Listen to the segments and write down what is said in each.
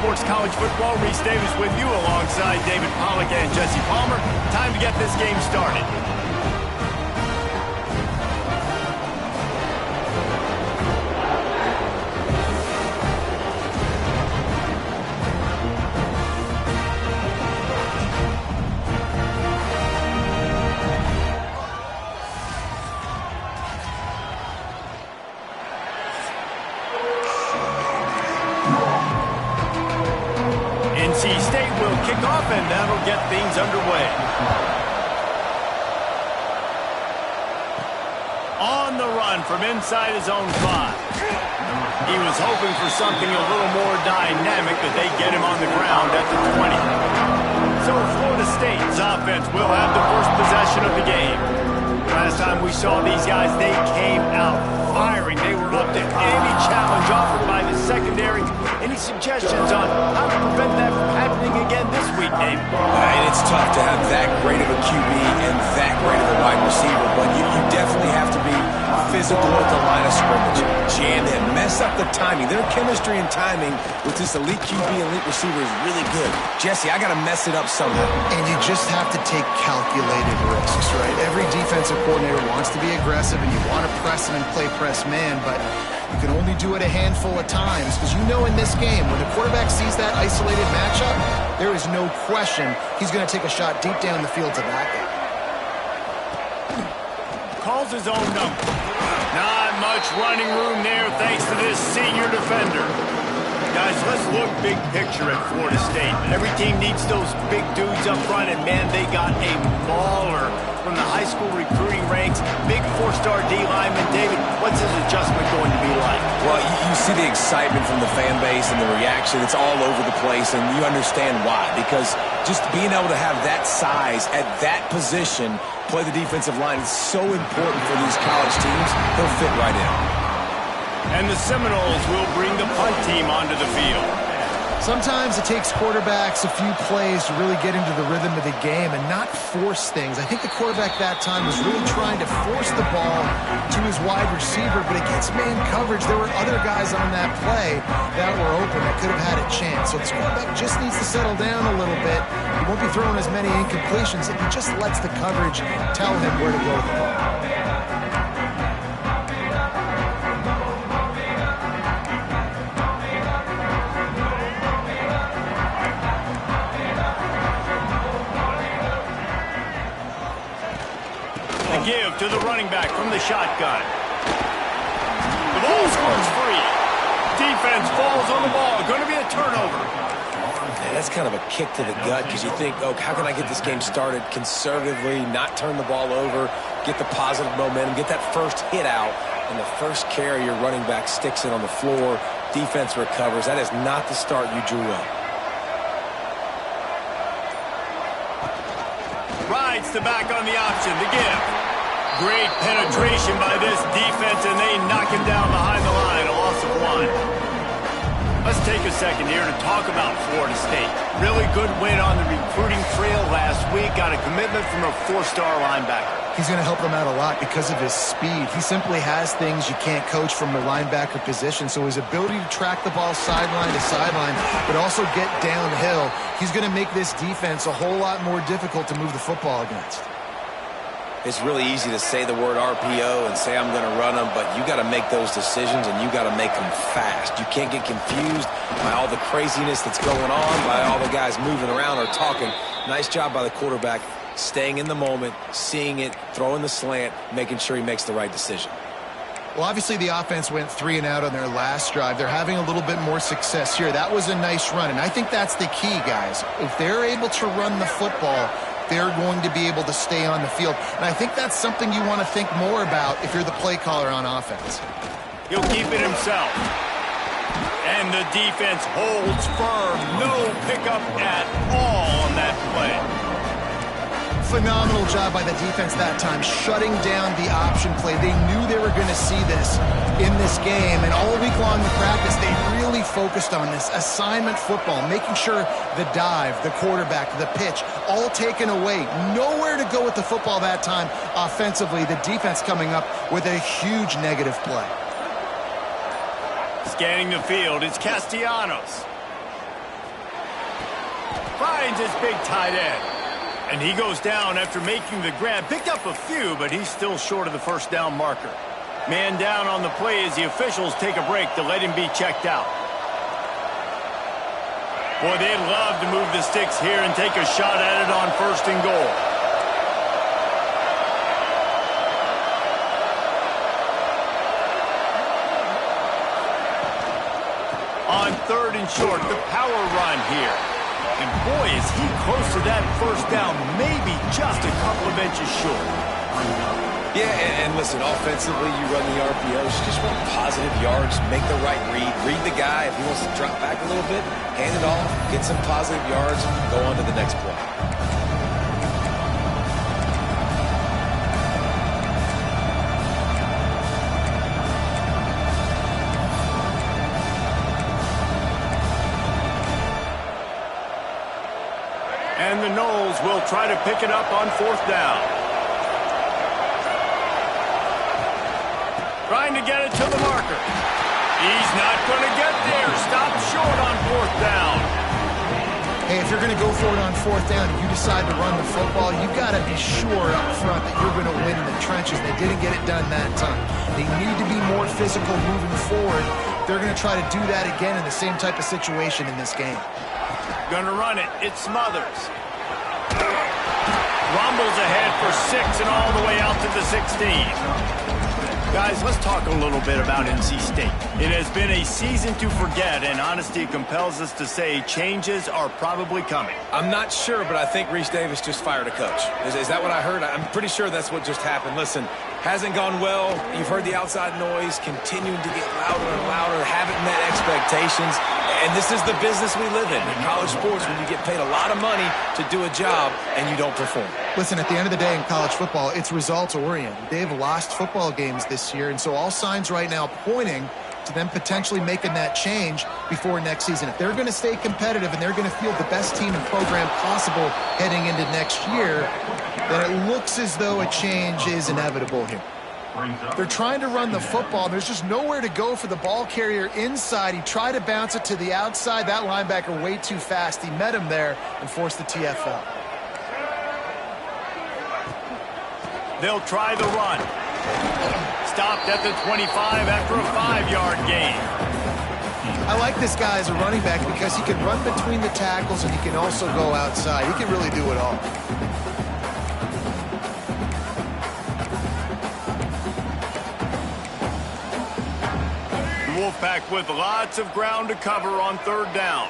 Sports College Football. Reese Davis with you alongside David Pollack and Jesse Palmer. Time to get this game started. NC State will kick off, and that'll get things underway. On the run from inside his own 5. He was hoping for something a little more dynamic, but they get him on the ground at the 20. So Florida State's offense will have the first possession of the game. Last time we saw these guys, they came out firing. They were up to any challenge offered by the secondary. Any suggestions on how to prevent that from happening again this week, Dave? And it's tough to have that great of a QB and that great of a wide receiver, but you definitely have to be physical at the line of scrimmage. Jam him, mess up the timing. Their chemistry and timing with this elite QB, elite receiver is really good. Jesse, I got to mess it up somehow. And you just have to take calculated risks, right? Every defensive coordinator wants to be aggressive, and you want to press him and play press man, but you can only do it a handful of times, because you know in this game, when the quarterback sees that isolated matchup, there is no question he's going to take a shot deep down the field to that guy. Calls his own number. Not much running room there thanks to this senior defender. Guys, let's look big picture at Florida State. Every team needs those big dudes up front, and man, they got a mauler from the high school recruiting ranks. Big 4-star D lineman. David, what's his adjustment going to be like? Well, you see the excitement from the fan base and the reaction. It's all over the place, and you understand why. Because just being able to have that size at that position, play the defensive line, is so important for these college teams. He'll fit right in. And the Seminoles will bring the punt team onto the field. Sometimes it takes quarterbacks a few plays to really get into the rhythm of the game and not force things. I think the quarterback that time was really trying to force the ball to his wide receiver, but against man coverage, there were other guys on that play that were open that could have had a chance. So this quarterback just needs to settle down a little bit. He won't be throwing as many incompletions if he just lets the coverage tell him where to go with the ball. Give to the running back from the shotgun. The ball squirts free. Defense falls on the ball. Going to be a turnover. Man, that's kind of a kick to the gut, because you think, oh, how can I get this game started conservatively, not turn the ball over, get the positive momentum, get that first hit out, and the first carry, your running back sticks it on the floor. Defense recovers. That is not the start you drew up. Rides the back on the option. The give. Great penetration by this defense, and they knock him down behind the line. A loss of 1. Let's take a second here to talk about Florida State. Really good win on the recruiting trail last week. Got a commitment from a 4-star linebacker. He's going to help them out a lot because of his speed. He simply has things you can't coach from the linebacker position. So his ability to track the ball sideline to sideline, but also get downhill, he's going to make this defense a whole lot more difficult to move the football against. It's really easy to say the word RPO and say I'm going to run them, but you got to make those decisions, and you got to make them fast. You can't get confused by all the craziness that's going on, by all the guys moving around or talking. Nice job by the quarterback, staying in the moment, seeing it, throwing the slant, making sure he makes the right decision. Well, obviously the offense went 3 and out on their last drive. They're having a little bit more success here. That was a nice run, and I think that's the key, guys. If they're able to run the football, they're going to be able to stay on the field. And I think that's something you want to think more about if you're the play caller on offense. He'll keep it himself. And the defense holds firm. No pickup at all on that play. Phenomenal job by the defense that time, shutting down the option play. They knew they were going to see this in this game, and all week long in practice, they really focused on this assignment football, making sure the dive, the quarterback, the pitch, all taken away. Nowhere to go with the football that time offensively. The defense coming up with a huge negative play. Scanning the field, it's Castellanos. finds his big tight end. And he goes down after making the grab. Picked up a few, but he's still short of the first down marker. Man down on the play as the officials take a break to let him be checked out. Boy, they'd love to move the sticks here and take a shot at it on 1st and goal. On 3rd and short, the power run here. And boy, is he close to that first down, maybe just a couple of inches short. Yeah, and listen, offensively, you run the RPOs, you just want positive yards, make the right read the guy. If he wants to drop back a little bit, hand it off, get some positive yards, go on to the next play. And the Noles will try to pick it up on 4th down. Trying to get it to the marker. He's not going to get there. Stopped short on 4th down. Hey, if you're going to go for it on 4th down and you decide to run the football, you've got to be sure up front that you're going to win in the trenches. They didn't get it done that time. They need to be more physical moving forward. They're going to try to do that again in the same type of situation in this game. Going to run it. It's Smothers. Rumbles ahead for 6 and all the way out to the 16. Guys, let's talk a little bit about NC State. It has been a season to forget, and honesty compels us to say changes are probably coming. I'm not sure, but I think Reese Davis just fired a coach. Is that what I heard? I'm pretty sure that's what just happened. Listen, hasn't gone well. You've heard the outside noise, continuing to get louder and louder, haven't met expectations. And this is the business we live in college sports, when you get paid a lot of money to do a job and you don't perform. Listen, at the end of the day in college football, it's results-oriented. They've lost football games this year, and so all signs right now pointing to them potentially making that change before next season. If they're going to stay competitive and they're going to field the best team and program possible heading into next year, then it looks as though a change is inevitable here. They're trying to run the football. There's just nowhere to go for the ball carrier inside. He tried to bounce it to the outside. That linebacker way too fast. He met him there and forced the TFL. They'll try the run. Stopped at the 25 after a 5-yard gain. I like this guy as a running back because he can run between the tackles and he can also go outside. He can really do it all. Wolfpack with lots of ground to cover on 3rd down.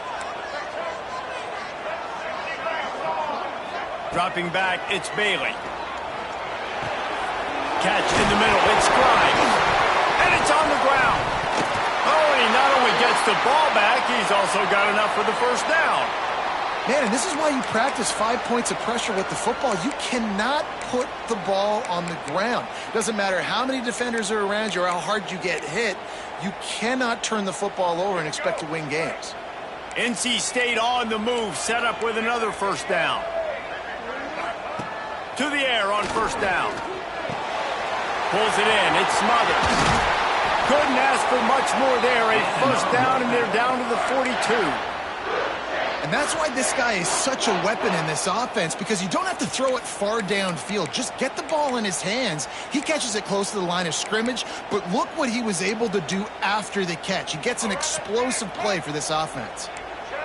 Dropping back, it's Bailey. Catch in the middle, it's Grimes. And it's on the ground. Oh, and he not only gets the ball back, he's also got enough for the first down. Man, and this is why you practice 5 points of pressure with the football. You cannot put the ball on the ground. Doesn't matter how many defenders are around you or how hard you get hit. You cannot turn the football over and expect to win games. NC State on the move, set up with another first down. To the air on first down. Pulls it in, it's Smothers. Couldn't ask for much more there. A first down, and they're down to the 42. And that's why this guy is such a weapon in this offense, because you don't have to throw it far downfield. Just get the ball in his hands. He catches it close to the line of scrimmage, but look what he was able to do after the catch. He gets an explosive play for this offense.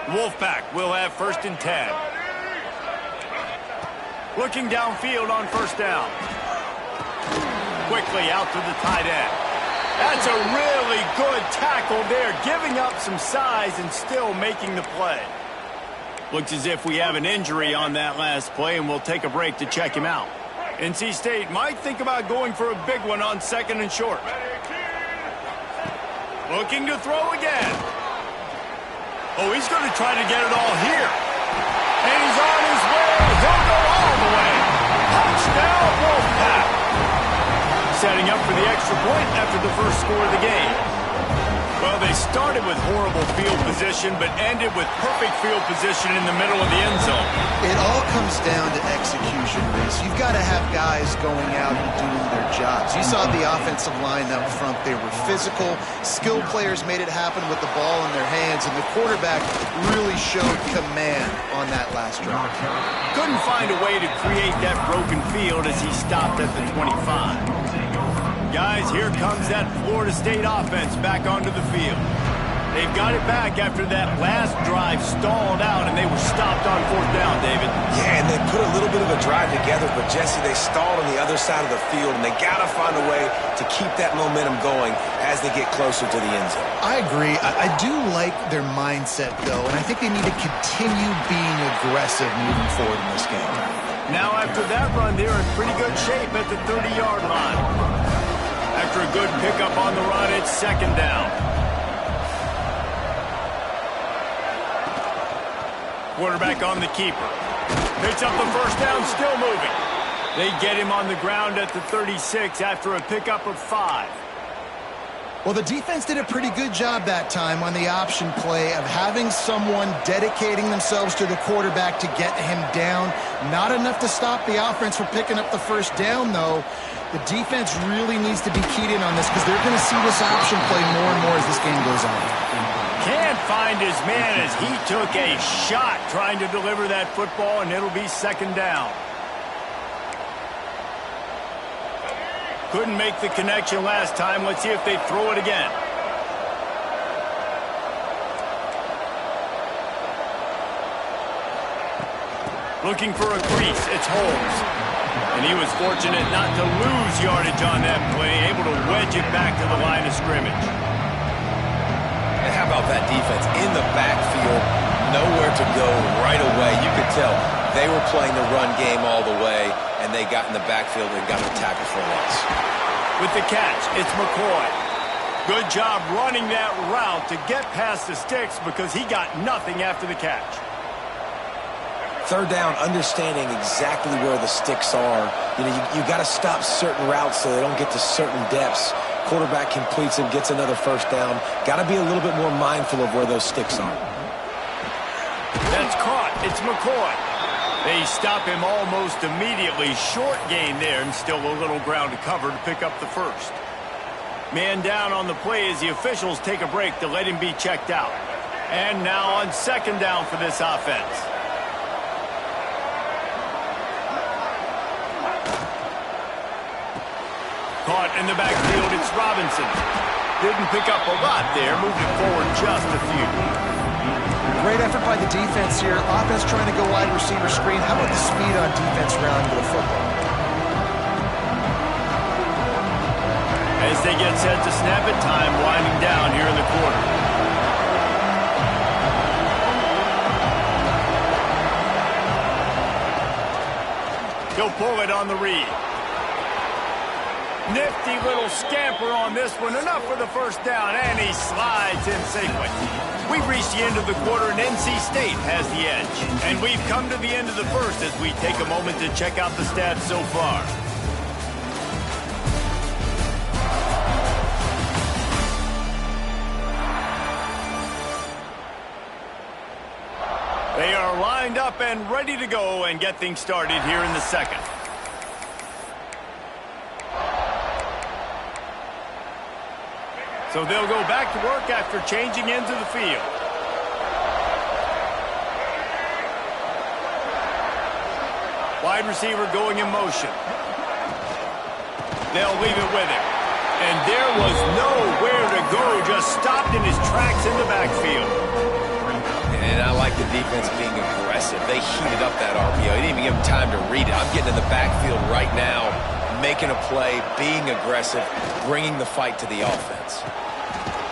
Wolfpack will have 1st and 10. Looking downfield on first down. Quickly out to the tight end. That's a really good tackle there, giving up some size and still making the play. Looks as if we have an injury on that last play, and we'll take a break to check him out. NC State might think about going for a big one on 2nd and short. Looking to throw again. Oh, he's going to try to get it all here. And he's on his way. He'll go all the way. Touchdown, Wolfpack. Setting up for the extra point after the first score of the game. Well, they started with horrible field position, but ended with perfect field position in the middle of the end zone. It all comes down to execution, Reese. You've got to have guys going out and doing their jobs. You saw the offensive line up front. They were physical. Skilled players made it happen with the ball in their hands, and the quarterback really showed command on that last drive. Couldn't find a way to create that broken field as he stopped at the 25. Guys, here comes that Florida State offense back onto the field. They've got it back after that last drive stalled out, and they were stopped on 4th down, David. Yeah, and they put a little bit of a drive together, but, Jesse, they stalled on the other side of the field, and they got to find a way to keep that momentum going as they get closer to the end zone. I agree. I do like their mindset, though, and I think they need to continue being aggressive moving forward in this game. Now, after that run, they're in pretty good shape at the 30-yard line. After a good pickup on the run, it's 2nd down. Quarterback on the keeper. Picks up the 1st down, still moving. They get him on the ground at the 36 after a pickup of 5. Well, the defense did a pretty good job that time on the option play of having someone dedicating themselves to the quarterback to get him down. Not enough to stop the offense from picking up the 1st down, though. The defense really needs to be keyed in on this because they're going to see this option play more and more as this game goes on. Can't find his man as he took a shot trying to deliver that football, and it'll be 2nd down. Couldn't make the connection last time. Let's see if they throw it again. Looking for a crease. It's Holmes. And he was fortunate not to lose yardage on that play, able to wedge it back to the line of scrimmage. And how about that defense in the backfield, nowhere to go right away. You could tell they were playing the run game all the way, and they got in the backfield and got the tackle for a loss. With the catch, it's McCoy. Good job running that route to get past the sticks because he got nothing after the catch. 3rd down, understanding exactly where the sticks are. You know, you got to stop certain routes so they don't get to certain depths. Quarterback completes him, gets another 1st down. Got to be a little bit more mindful of where those sticks are. That's caught. It's McCoy. They stop him almost immediately. Short gain there, and still a little ground to cover to pick up the 1st. Man down on the play as the officials take a break to let him be checked out. And now on 2nd down for this offense. Caught in the backfield, it's Robinson. Didn't pick up a lot there, moved it forward just a few. Great effort by the defense here. Offense trying to go wide receiver screen. How about the speed on defense rallying to the football? As they get set to snap it, time winding down here in the quarter. He'll pull it on the read. Nifty little scamper on this one. Enough for the 1st down, and he slides in safely. We've reached the end of the quarter, and NC State has the edge. And we've come to the end of the 1st as we take a moment to check out the stats so far. They are lined up and ready to go and get things started here in the 2nd. So they'll go back to work after changing into the field. Wide receiver going in motion. They'll leave it with him. And there was nowhere to go, just stopped in his tracks in the backfield. And I like the defense being aggressive. They heated up that RPO. He didn't even give him time to read it. I'm getting in the backfield right now, making a play, being aggressive, bringing the fight to the offense.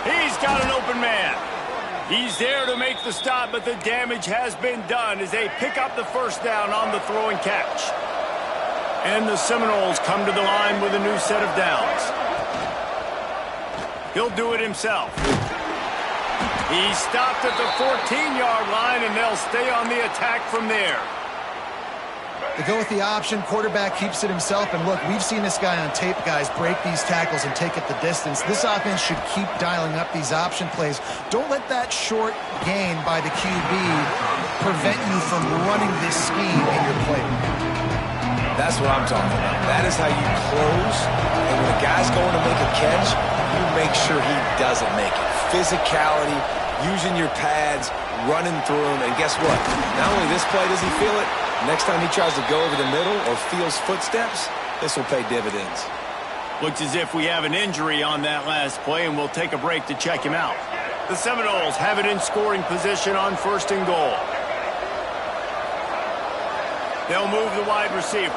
He's got an open man. He's there to make the stop, but the damage has been done as they pick up the 1st down on the throw and catch. And the Seminoles come to the line with a new set of downs. He'll do it himself. He stopped at the 14-yard line, and they'll stay on the attack from there. They go with the option. Quarterback keeps it himself. And look, we've seen this guy on tape, guys, break these tackles and take it the distance. This offense should keep dialing up these option plays. Don't let that short gain by the QB prevent you from running this scheme in your playbook. That's what I'm talking about. That is how you close. And when a guy's going to make a catch, you make sure he doesn't make it. Physicality, using your pads, running through them. And guess what? Not only this play does he feel it, next time he tries to go over the middle or feels footsteps, this will pay dividends. Looks as if we have an injury on that last play, and we'll take a break to check him out. The Seminoles have it in scoring position on 1st and goal. They'll move the wide receiver.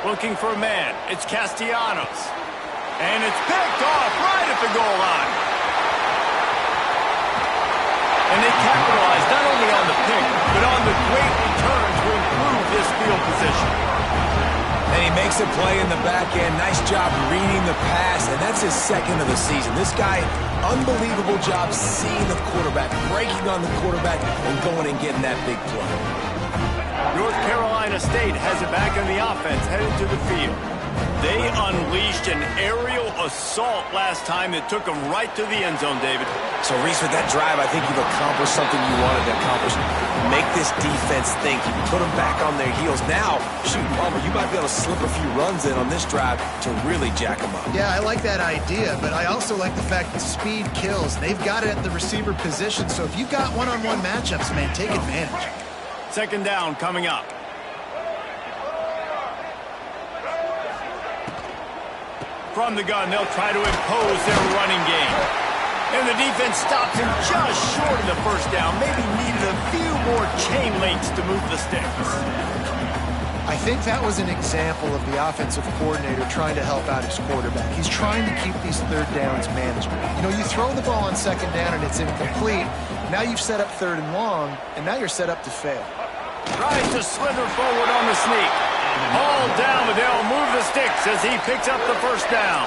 Looking for a man. It's Castellanos. And it's picked off right at the goal line. And they capitalize not only on the pick, but on the great return to improve this field position. And he makes a play in the back end. Nice job reading the pass, and that's his 2nd of the season. This guy, unbelievable job seeing the quarterback, breaking on the quarterback, and going and getting that big play. North Carolina State has it back on the offense, headed to the field. They unleashed an aerial assault last time that took them right to the end zone, David. So, Reese, with that drive, I think you've accomplished something you wanted to accomplish. Make this defense think. You put them back on their heels. Now, shoot, Palmer, you might be able to slip a few runs in on this drive to really jack them up. Yeah, I like that idea, but I also like the fact that speed kills. They've got it at the receiver position, so if you've got one-on-one matchups, man, take advantage. 2nd down coming up. From the gun, they'll try to impose their running game. And the defense stops him just short of the 1st down. Maybe needed a few more chain links to move the sticks. I think that was an example of the offensive coordinator trying to help out his quarterback. He's trying to keep these 3rd downs manageable. You know, you throw the ball on 2nd down and it's incomplete. Now you've set up 3rd and long, and now you're set up to fail. Tries to slither forward on the sneak. All down, but they'll move the sticks as he picks up the 1st down.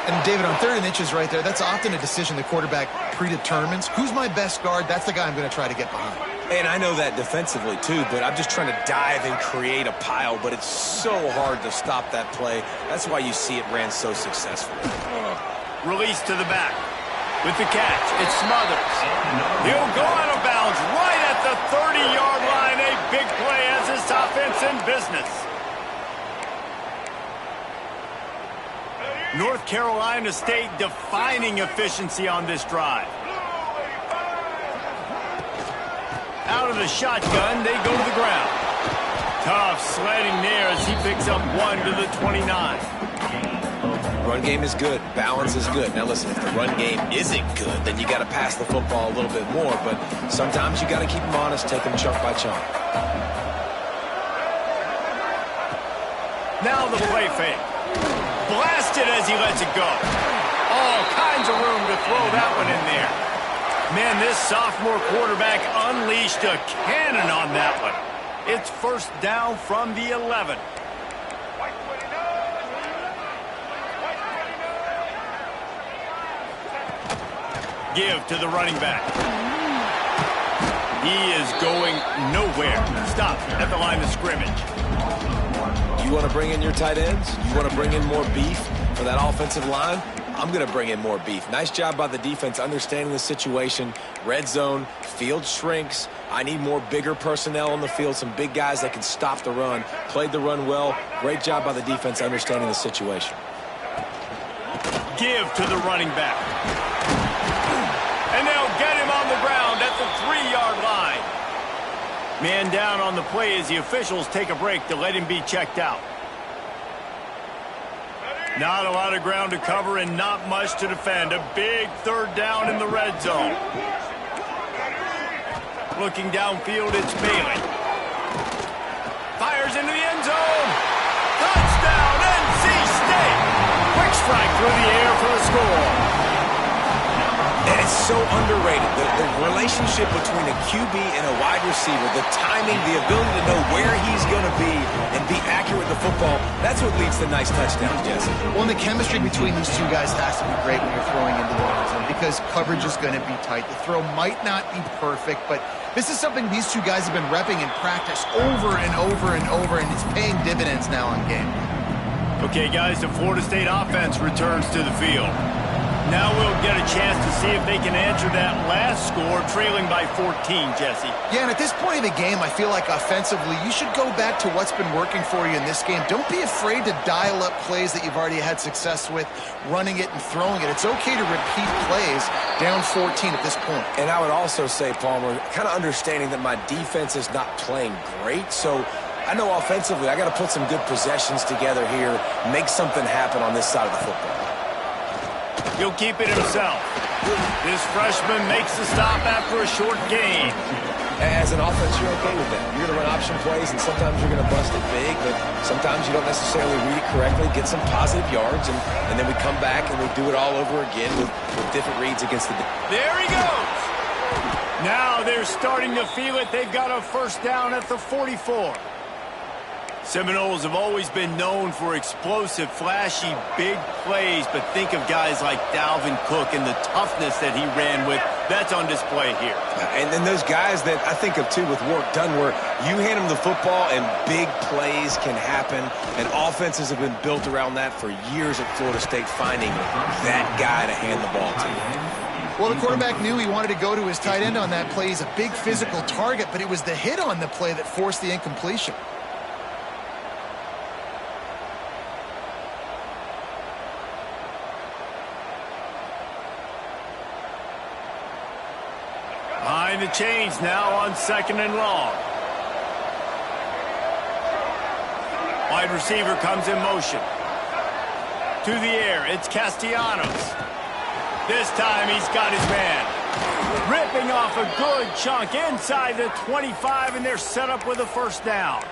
And David, on 3rd and inches right there, that's often a decision the quarterback predetermines. Who's my best guard? That's the guy I'm going to try to get behind. And I know that defensively, too, but I'm just trying to dive and create a pile, but it's so hard to stop that play. That's why you see it ran so successfully. Release to the back. With the catch, it's Smothers. He'll go out of bounds right at the 30-yard line. A big play as this offense in business. North Carolina State defining efficiency on this drive. Out of the shotgun, they go to the ground. Tough sledding there as he picks up 1 to the 29. Run game is good. Balance is good. Now listen, if the run game isn't good, then you got to pass the football a little bit more. But sometimes you got to keep them honest, take them chunk by chunk. Now the play fake. Blasted as he lets it go. All kinds of room to throw that one in there. Man, this sophomore quarterback unleashed a cannon on that one. It's 1st down from the 11. Give to the running back. He is going nowhere. Stop at the line of scrimmage. You want to bring in your tight ends? You want to bring in more beef for that offensive line? I'm going to bring in more beef. Nice job by the defense understanding the situation. Red zone, field shrinks. I need more bigger personnel on the field, some big guys that can stop the run. Played the run well. Great job by the defense understanding the situation. Give to the running back. And they'll get him on the ground at the 3-yard line. Man down on the play as the officials take a break to let him be checked out. Not a lot of ground to cover and not much to defend. A big 3rd down in the red zone. Looking downfield, it's Bailey. Fires into the end zone. Touchdown, NC State. Quick strike through the air for the score. And it's so underrated. The relationship between a QB and a wide receiver, the timing, the ability to know where he's going to be and be accurate with the football, that's what leads to nice touchdowns, Jesse. Well, and the chemistry between these two guys has to be great when you're throwing into the end zone because coverage is going to be tight. The throw might not be perfect, but This is something these two guys have been repping in practice over and over and over, and it's paying dividends now on game. Okay, guys, the Florida State offense returns to the field. Now we'll get a chance to see if they can answer that last score, trailing by 14, Jesse. Yeah, and at this point in the game, I feel like offensively, you should go back to what's been working for you in this game. Don't be afraid to dial up plays that you've already had success with, running it and throwing it. It's okay to repeat plays down 14 at this point. And I would also say, Palmer, kind of understanding that my defense is not playing great, so I know offensively I got to put some good possessions together here, make something happen on this side of the football. He'll keep it himself. This freshman makes the stop after a short gain. As an offense, you're okay with that. You're going to run option plays, and sometimes you're going to bust it big, but sometimes you don't necessarily read it correctly, get some positive yards, and then we come back and we do it all over again with different reads against the... There he goes. Now they're starting to feel it. They've got a first down at the 44. Seminoles have always been known for explosive, flashy, big plays, but think of guys like Dalvin Cook and the toughness that he ran with. That's on display here. And then those guys that I think of, too, with work done, where you hand them the football and big plays can happen, and offenses have been built around that for years at Florida State, finding that guy to hand the ball to. Well, the quarterback knew he wanted to go to his tight end on that play. He's a big physical target, but it was the hit on the play that forced the incompletion. Behind the chains now on 2nd and long. Wide receiver comes in motion. To the air, it's Castellanos. This time he's got his man. Ripping off a good chunk inside the 25, and they're set up with a first down.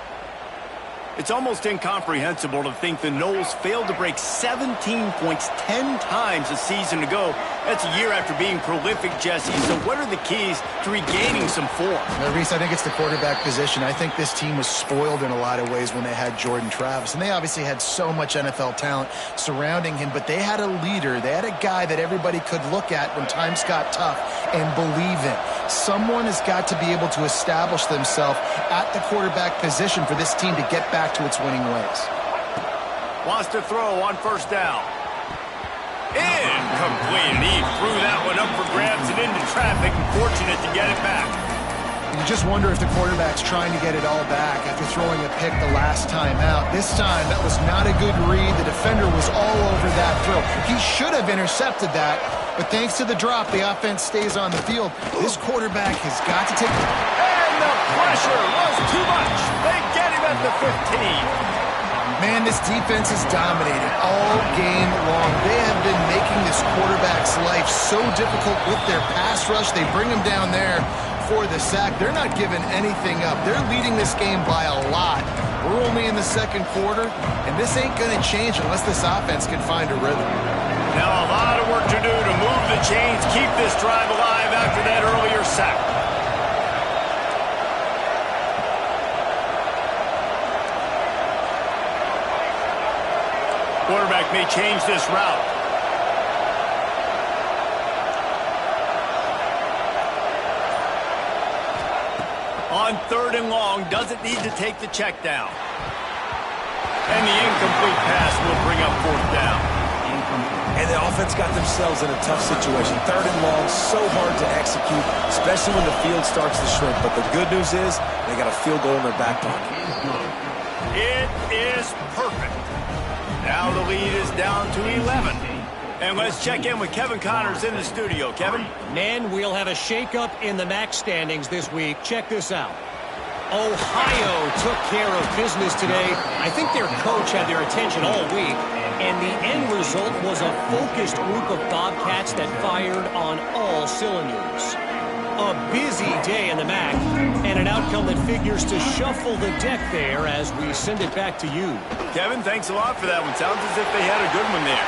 It's almost incomprehensible to think the Noles failed to break 17 points 10 times a season ago. That's a year after being prolific, Jesse. So what are the keys to regaining some form? Now, Reese, I think it's the quarterback position. I think this team was spoiled in a lot of ways when they had Jordan Travis. And they obviously had so much NFL talent surrounding him, but they had a leader. They had a guy that everybody could look at when times got tough and believe in. Someone has got to be able to establish themselves at the quarterback position for this team to get back to its winning ways. Wants to throw on first down. Incomplete. And he threw that one up for grabs and into traffic, and fortunate to get it back. You just wonder if the quarterback's trying to get it all back after throwing a pick the last time out. This time, that was not a good read. The defender was all over that throw. He should have intercepted that, but thanks to the drop, the offense stays on the field. This quarterback has got to take... And the pressure was too much. They get him at the 15. Man, this defense is dominating all game long. They have been making this quarterback's life so difficult with their pass rush. They bring him down there for the sack. They're not giving anything up. They're leading this game by a lot. We're only in the second quarter, and this ain't going to change unless this offense can find a rhythm. Now a lot of work to do to move the chains, keep this drive alive after that earlier sack. Quarterback may change this route. On 3rd and long, doesn't need to take the check down. And the incomplete pass will bring up 4th down. And the offense got themselves in a tough situation. 3rd and long, so hard to execute, especially when the field starts to shrink. But the good news is they got a field goal in their back pocket. It is perfect. Now the lead is down to 11. And let's check in with Kevin Connors in the studio. Kevin? Men, we'll have a shakeup in the MAC standings this week. Check this out. Ohio took care of business today. I think their coach had their attention all week. And the end result was a focused group of Bobcats that fired on all cylinders. A busy day in the MAC, and an outcome that figures to shuffle the deck there as we send it back to you. Kevin, thanks a lot for that one. Sounds as if they had a good one there.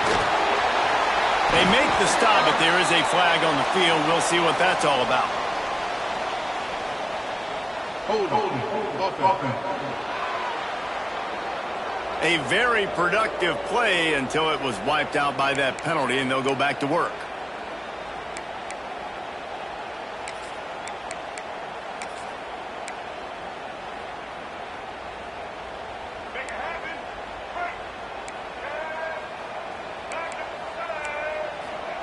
They make the stop, but there is a flag on the field. We'll see what that's all about. A very productive play until it was wiped out by that penalty, and they'll go back to work.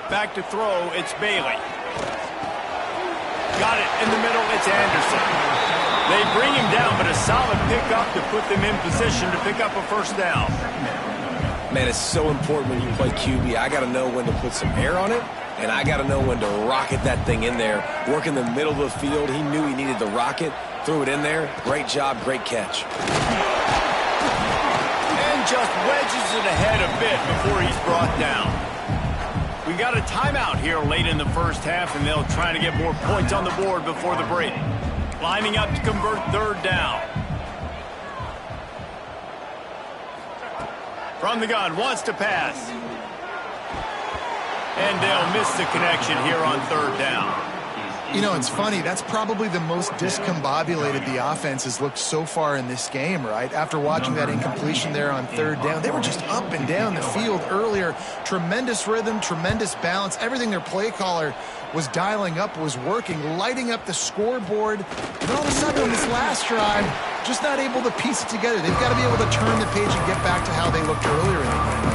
Back to throw, it's Bailey. Got it in the middle, it's Anderson. They bring him down, but a solid pickup to put them in position to pick up a first down. Man, it's so important when you play QB. I got to know when to put some air on it, and I got to know when to rocket that thing in there. Work in the middle of the field. He knew he needed the rocket. Threw it in there. Great job, great catch. And just wedges it ahead a bit before he's brought down. We got a timeout here late in the first half, and they'll try to get more points on the board before the break. Lining up to convert third down. From the gun, wants to pass. And they'll miss the connection here on third down. You know, it's funny. That's probably the most discombobulated the offense has looked so far in this game, right? After watching that incompletion there on third down, they were just up and down the field earlier. Tremendous rhythm, tremendous balance. Everything their play caller was dialing up was working, lighting up the scoreboard. And all of a sudden on this last drive, just not able to piece it together. They've got to be able to turn the page and get back to how they looked earlier in the game.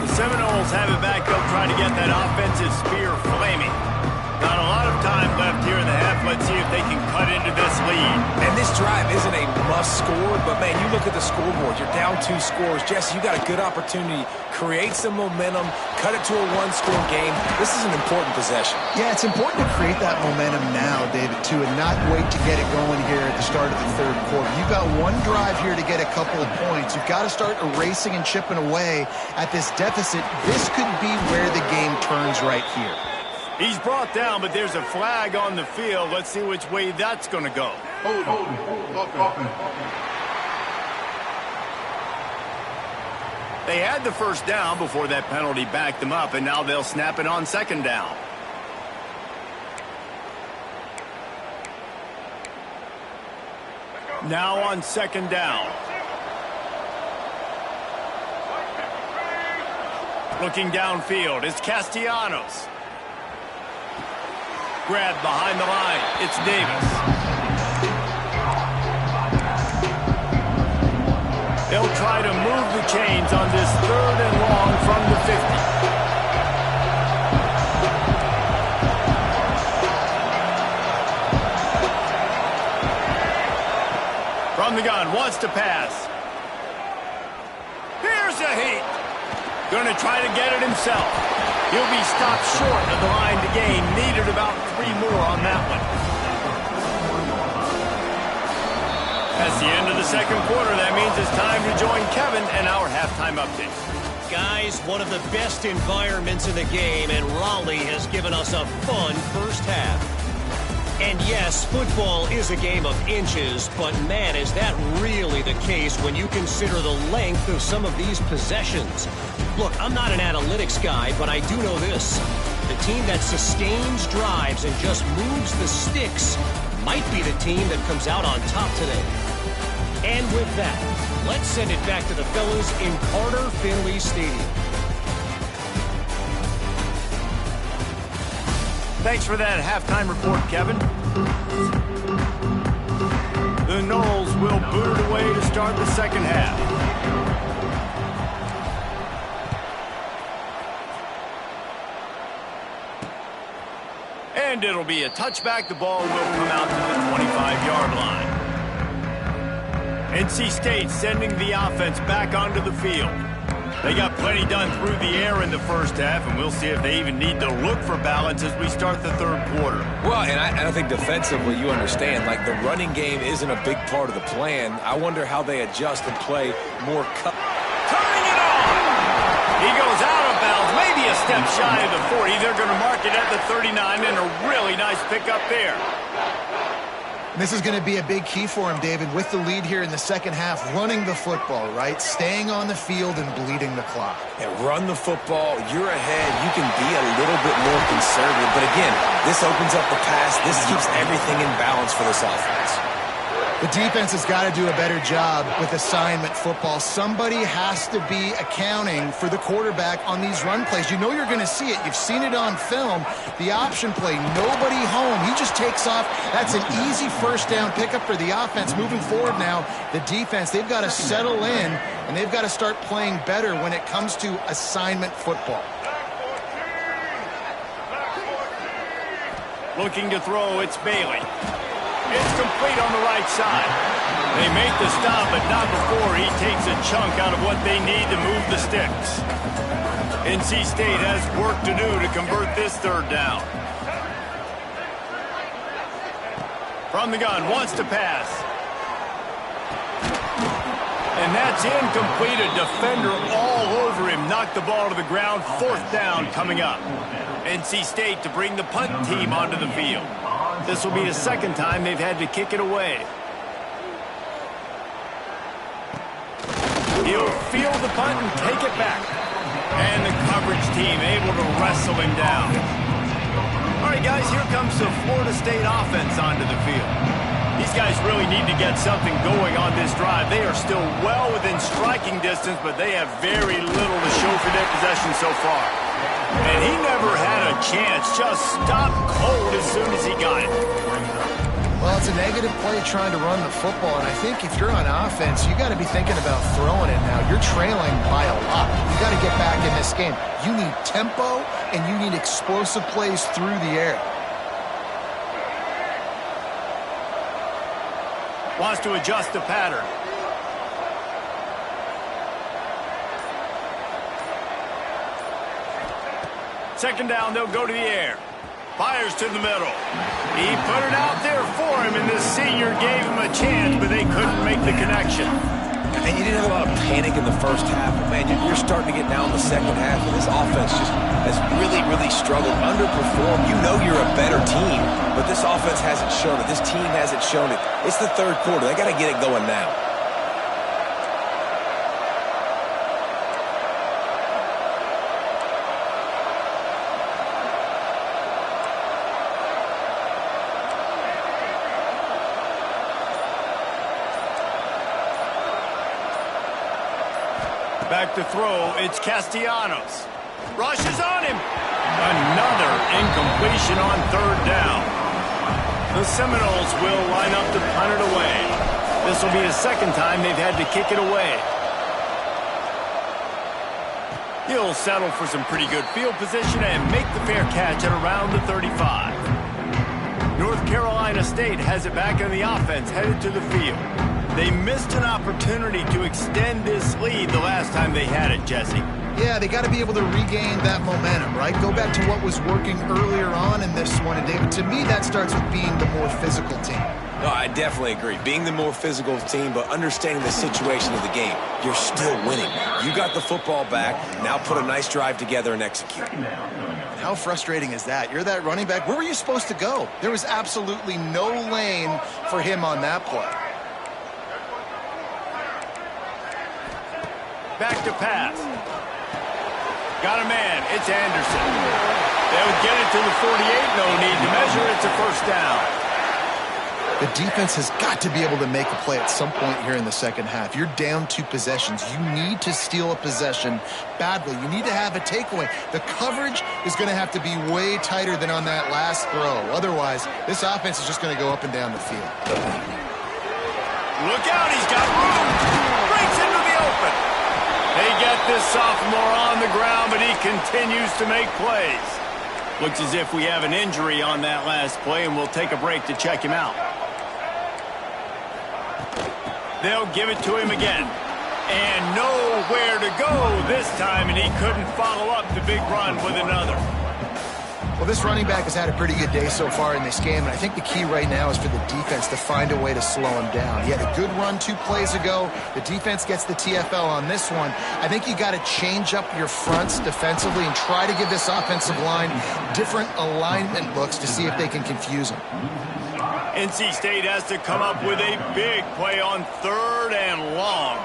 The Seminoles have it back. They'll try to get that offensive spear flaming. Not a lot of time left here in the half. Let's see if they can cut into this lead. And this drive isn't a must score, but, man, you look at the scoreboard. You're down 2 scores. Jesse, you got a good opportunity. Create some momentum. Cut it to a 1-score game. This is an important possession. Yeah, it's important to create that momentum now, David, too, and not wait to get it going here at the start of the third quarter. You've got one drive here to get a couple of points. You've got to start erasing and chipping away at this deficit. This could be where the game turns right here. He's brought down, but there's a flag on the field. Let's see which way that's going to go. They had the first down before that penalty backed them up, and now they'll snap it on second down. Now on second down. Looking downfield, it's Castellanos. Grabbed behind the line. It's Davis. They'll try to move the chains on this third and long from the 50. From the gun, wants to pass. Here's a heat. Going to try to get it himself. He'll be stopped short of the line to gain. Needed about 3 more on that one. That's the end of the second quarter. That means it's time to join Kevin and our halftime update. Guys, one of the best environments in the game, and Raleigh has given us a fun first half. And yes, football is a game of inches, but man, is that really the case when you consider the length of some of these possessions. Look, I'm not an analytics guy, but I do know this. The team that sustains drives and just moves the sticks might be the team that comes out on top today. And with that, let's send it back to the fellas in Carter Finley Stadium. Thanks for that halftime report, Kevin. The Noles will boot it away to start the second half. And it'll be a touchback. The ball will come out to the 25-yard line. NC State sending the offense back onto the field. They got plenty done through the air in the first half, and we'll see if they even need to look for balance as we start the third quarter. Well, and I think defensively, you understand, like the running game isn't a big part of the plan. I wonder how they adjust and play more cut. Turning it on! He goes out of bounds, maybe a step shy of the 40. They're going to mark it at the 39, and a really nice pickup there. This is going to be a big key for him, David, with the lead here in the second half, running the football, right? Staying on the field and bleeding the clock. And run the football. You're ahead. You can be a little bit more conservative. But again, this opens up the pass. This keeps everything in balance for this offense. The defense has got to do a better job with assignment football. Somebody has to be accounting for the quarterback on these run plays. You know you're going to see it. You've seen it on film. The option play, nobody home. He just takes off. That's an easy first down pickup for the offense. Moving forward now, the defense, they've got to settle in, and they've got to start playing better when it comes to assignment football. Looking to throw, it's Bailey. It's complete on the right side. They make the stop, but not before he takes a chunk out of what they need to move the sticks. NC State has work to do to convert this third down. From the gun, wants to pass. And that's incomplete. A defender all over him. Knocked the ball to the ground. Fourth down coming up. NC State to bring the punt team onto the field. This will be the second time they've had to kick it away. He'll field the punt and take it back. And the coverage team able to wrestle him down. All right, guys, here comes the Florida State offense onto the field. These guys really need to get something going on this drive. They are still well within striking distance, but they have very little to show for their possession so far. And he never had a chance. Just stopped cold as soon as he got it. Well, it's a negative play trying to run the football, and I think if you're on offense, you got to be thinking about throwing it now. You're trailing by a lot. You got to get back in this game. You need tempo, and you need explosive plays through the air. Wants to adjust the pattern. Second down, they'll go to the air. Fires to the middle. He put it out there for him, and the senior gave him a chance, but they couldn't make the connection. And you didn't have a lot of panic in the first half, but man, you're starting to get down the second half, and this offense just has really, really struggled, underperformed. You know you're a better team, but this offense hasn't shown it. This team hasn't shown it. It's the third quarter. They got to get it going now. Back to throw, it's Castellanos. Rushes on him. Another incompletion on third down. The Seminoles will line up to punt it away. This will be the second time they've had to kick it away. He'll settle for some pretty good field position and make the fair catch at around the 35. North Carolina State has it back in the offense, headed to the field. They missed an opportunity to extend this lead the last time they had it, Jesse. Yeah, they got to be able to regain that momentum, right? Go back to what was working earlier on in this one. And, David, to me, that starts with being the more physical team. No, I definitely agree. Being the more physical team, but understanding the situation of the game. You're still winning. You got the football back. Now put a nice drive together and execute. How frustrating is that? You're that running back. Where were you supposed to go? There was absolutely no lane for him on that play. Back to pass. Got a man. It's Anderson. They'll get it to the 48. No need to measure. It's a first down. The defense has got to be able to make a play at some point here in the second half. You're down 2 possessions. You need to steal a possession badly. You need to have a takeaway. The coverage is going to have to be way tighter than on that last throw. Otherwise, this offense is just going to go up and down the field. Look out. He's got room. Breaks into the open. They get this sophomore on the ground, but he continues to make plays. Looks as if we have an injury on that last play, and we'll take a break to check him out. They'll give it to him again. And nowhere to go this time, and he couldn't follow up the big run with another. Well, this running back has had a pretty good day so far in this game, and I think the key right now is for the defense to find a way to slow him down. He had a good run 2 plays ago. The defense gets the TFL on this one. I think you got to change up your fronts defensively and try to give this offensive line different alignment looks to see if they can confuse him. NC State has to come up with a big play on third and long.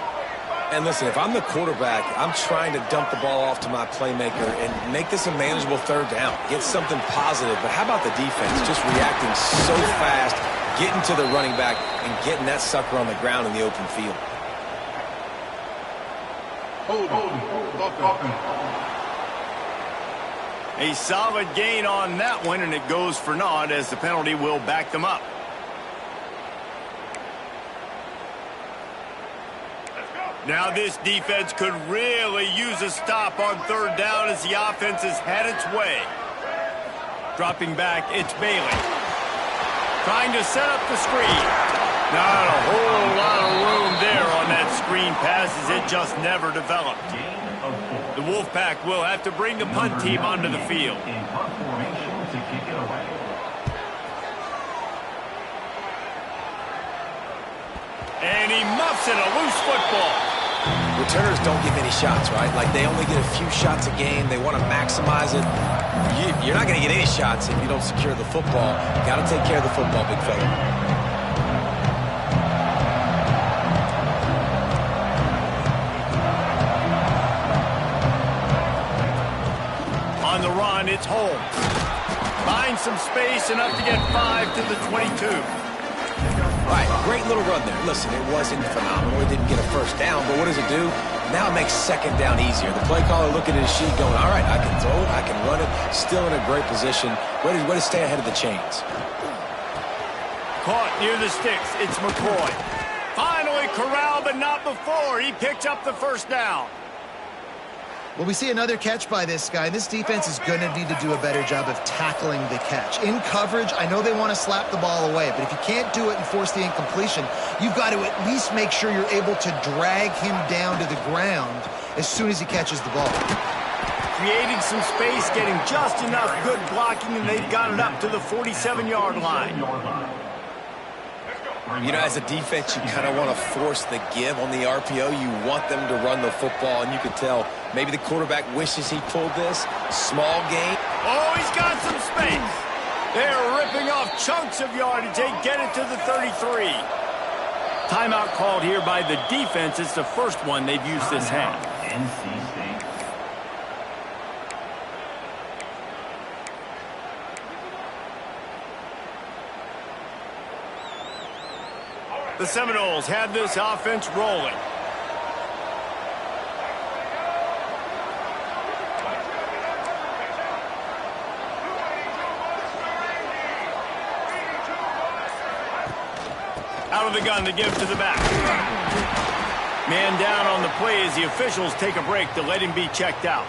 And listen, if I'm the quarterback, I'm trying to dump the ball off to my playmaker and make this a manageable third down. Get something positive. But how about the defense just reacting so fast, getting to the running back, and getting that sucker on the ground in the open field? A solid gain on that one, and it goes for naught as the penalty will back them up. Now this defense could really use a stop on third down as the offense has had its way. Dropping back, it's Bailey. Trying to set up the screen. Not a whole lot of room there on that screen pass as it just never developed. The Wolfpack will have to bring the punt team onto the field. And he muffs it, a loose football. Returners don't give any shots, right? Like, they only get a few shots a game. They want to maximize it. You're not going to get any shots if you don't secure the football. You got to take care of the football, big fella. On the run, it's Holmes. Finds some space, enough to get 5 to the 22. Right, great little run there. Listen, it wasn't phenomenal. It didn't get a first down, but what does it do? Now it makes second down easier. The play caller looking at his sheet going, all right, I can throw it, I can run it, still in a great position. Way to stay ahead of the chains. Caught near the sticks. It's McCoy. Finally corralled, but not before. He picked up the first down. Well, we see another catch by this guy. This defense is going to need to do a better job of tackling the catch. In coverage, I know they want to slap the ball away, but if you can't do it and force the incompletion, you've got to at least make sure you're able to drag him down to the ground as soon as he catches the ball. Creating some space, getting just enough good blocking, and they've got it up to the 47-yard line. You know, as a defense, you kind of want to force the give on the RPO. You want them to run the football, and you can tell maybe the quarterback wishes he pulled this. Small gain. Oh, he's got some space. They're ripping off chunks of yardage. They get it to the 33. Timeout called here by the defense. It's the first one they've used this half. NC State. The Seminoles have this offense rolling. Out of the gun to give to the back. Man down on the play as the officials take a break to let him be checked out.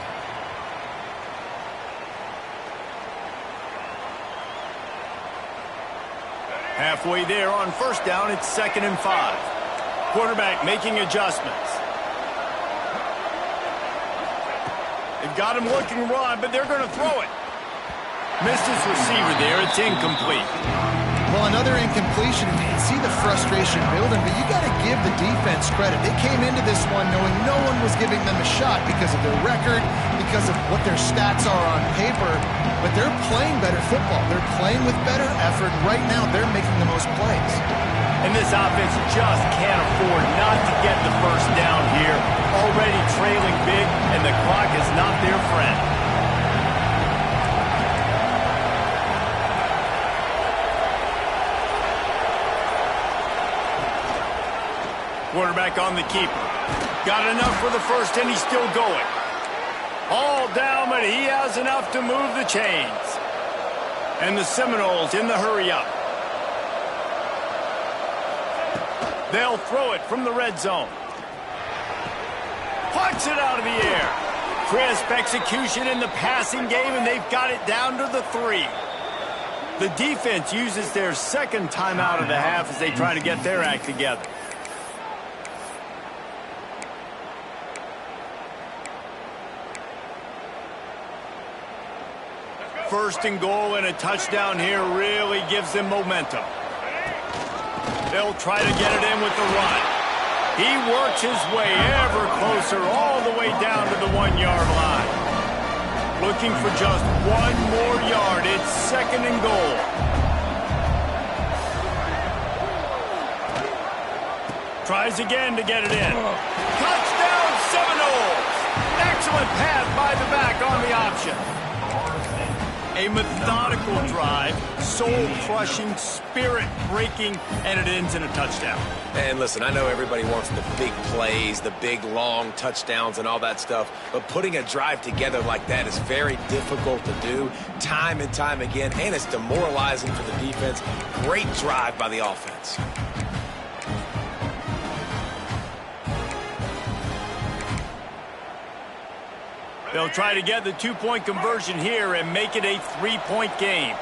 Halfway there on first down, it's 2nd and 5. Quarterback making adjustments. They've got him looking run, but they're going to throw it. Missed his receiver there. It's incomplete. Well, another incompletion. You can see the frustration building, but you got to give the defense credit. They came into this one knowing no one was giving them a shot because of their record, because of what their stats are on paper, but they're playing better football. They're playing with better effort. Right now, they're making the most plays. And this offense just can't afford not to get the first down here. Already trailing big, and the clock is not their friend. Quarterback on the keeper. Got enough for the first, and he's still going. All down, but he has enough to move the chains. And the Seminoles in the hurry-up. They'll throw it from the red zone. Punts it out of the air. Crisp execution in the passing game, and they've got it down to the 3. The defense uses their second timeout of the half as they try to get their act together. First and goal and a touchdown here really gives them momentum. They'll try to get it in with the run. He works his way ever closer all the way down to the 1-yard line. Looking for just one more yard. It's 2nd and goal. Tries again to get it in. Touchdown Seminoles! Excellent pass by the back on the option. A methodical drive, soul-crushing, spirit-breaking, and it ends in a touchdown. And listen, I know everybody wants the big plays, the big, long touchdowns and all that stuff, but putting a drive together like that is very difficult to do time and time again, and it's demoralizing for the defense. Great drive by the offense. They'll try to get the two-point conversion here and make it a three-point game.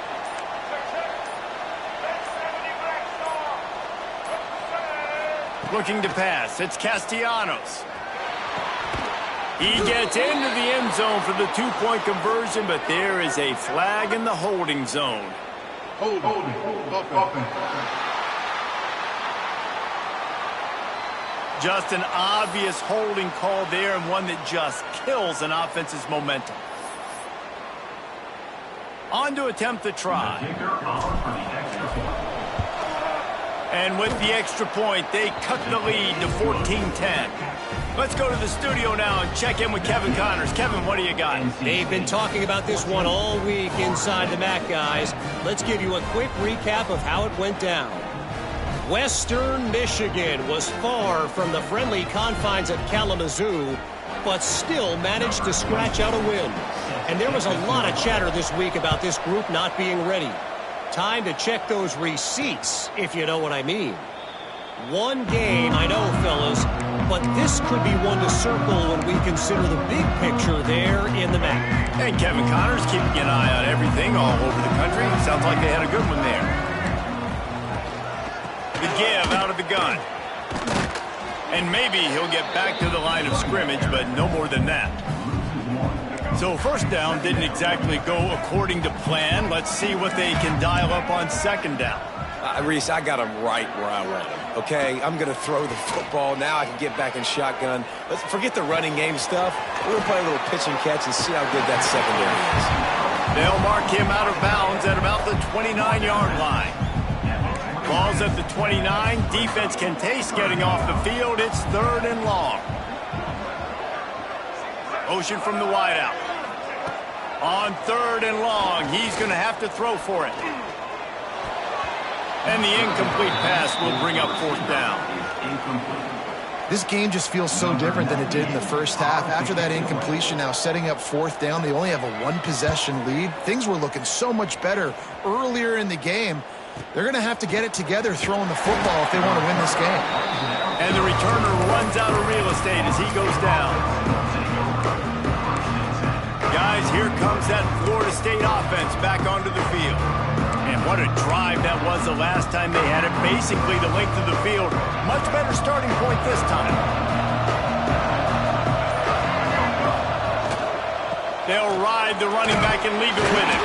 Looking to pass. It's Castellanos. He gets into the end zone for the two-point conversion, but there is a flag in the holding zone. Just an obvious holding call there, and one that just kills an offense's momentum. On to attempt the try. And with the extra point, they cut the lead to 14-10. Let's go to the studio now and check in with Kevin Connors. Kevin, what do you got? They've been talking about this one all week inside the MAC, guys. Let's give you a quick recap of how it went down. Western Michigan was far from the friendly confines of Kalamazoo, but still managed to scratch out a win. And there was a lot of chatter this week about this group not being ready. Time to check those receipts, if you know what I mean. One game, I know, fellas, but this could be one to circle when we consider the big picture there in the MAC. And Kevin Connors keeping an eye on everything all over the country. Sounds like they had a good one there. The give out of the gun. And maybe he'll get back to the line of scrimmage, but no more than that. So first down didn't exactly go according to plan. Let's see what they can dial up on second down. Reese, I got him right where I want him, okay? I'm going to throw the football. Now I can get back in shotgun. Let's forget the running game stuff. We're going to play a little pitch and catch and see how good that secondary is. They'll mark him out of bounds at about the 29-yard line. Ball's at the 29. Defense can taste getting off the field. It's third and long. Motion from the wideout. On third and long, he's going to have to throw for it. And the incomplete pass will bring up fourth down. This game just feels so different than it did in the first half. After that incompletion, now setting up fourth down, they only have a one-possession lead. Things were looking so much better earlier in the game. They're going to have to get it together throwing the football if they want to win this game. And the returner runs out of real estate as he goes down. Guys, here comes that Florida State offense back onto the field. And what a drive that was the last time they had it. Basically the length of the field. Much better starting point this time. They'll ride the running back and leave it with him.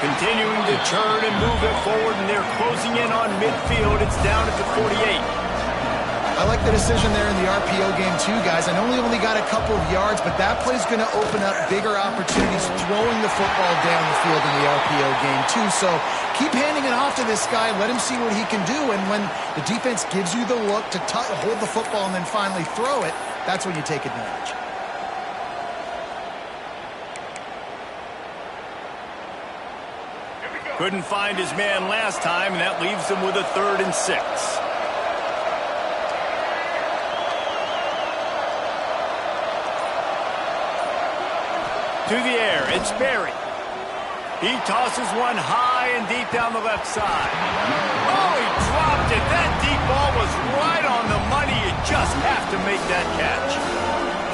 Continuing to turn and move it forward, and they're closing in on midfield. It's down at the 48. I like the decision there in the RPO game too, guys. I know we only got a couple of yards, but that play's going to open up bigger opportunities throwing the football down the field in the RPO game too. So keep handing it off to this guy. Let him see what he can do. And when the defense gives you the look to hold the football and then finally throw it, that's when you take advantage. Couldn't find his man last time, and that leaves him with a 3rd and 6. To the air, it's Berry. He tosses one high and deep down the left side. Oh, he dropped it. That deep ball was right on the money. You just have to make that catch.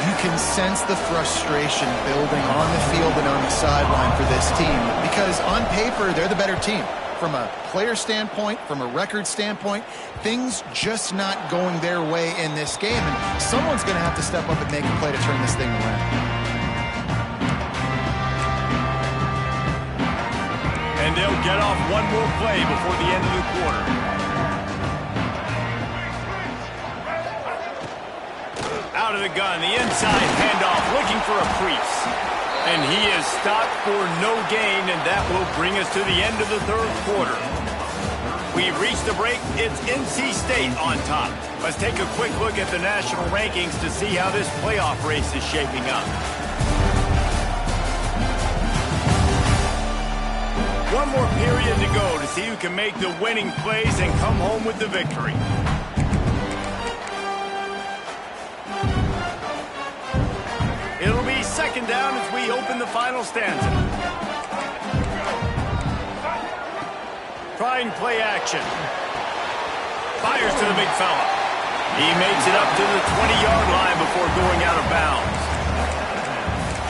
You can sense the frustration building on the field and on the sideline for this team because on paper, they're the better team. From a player standpoint, from a record standpoint, things just not going their way in this game. And someone's going to have to step up and make a play to turn this thing around. And they'll get off one more play before the end of the quarter. Out of the gun, the inside handoff, looking for a crease. And he is stopped for no gain, and that will bring us to the end of the 3rd quarter. We've reached the break. It's NC State on top. Let's take a quick look at the national rankings to see how this playoff race is shaping up. One more period to go to see who can make the winning plays and come home with the victory. It'll be second down as we open the final stanza. Trying play action. Fires to the big fella. He makes it up to the 20-yard line before going out of bounds.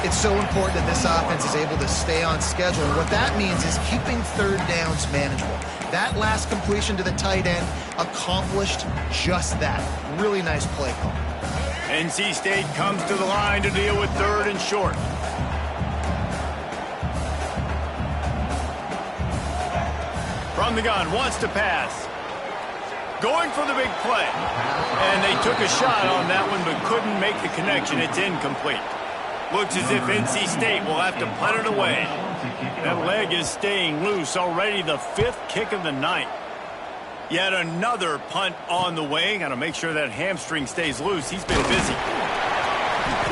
It's so important that this offense is able to stay on schedule. And what that means is keeping third downs manageable. That last completion to the tight end accomplished just that. Really nice play call. NC State comes to the line to deal with 3rd and short. From the gun, wants to pass. Going for the big play. And they took a shot on that one, but couldn't make the connection. It's incomplete. Looks as if NC State will have to punt it away. That leg is staying loose. Already the 5th kick of the night. Yet another punt on the way. Got to make sure that hamstring stays loose. He's been busy.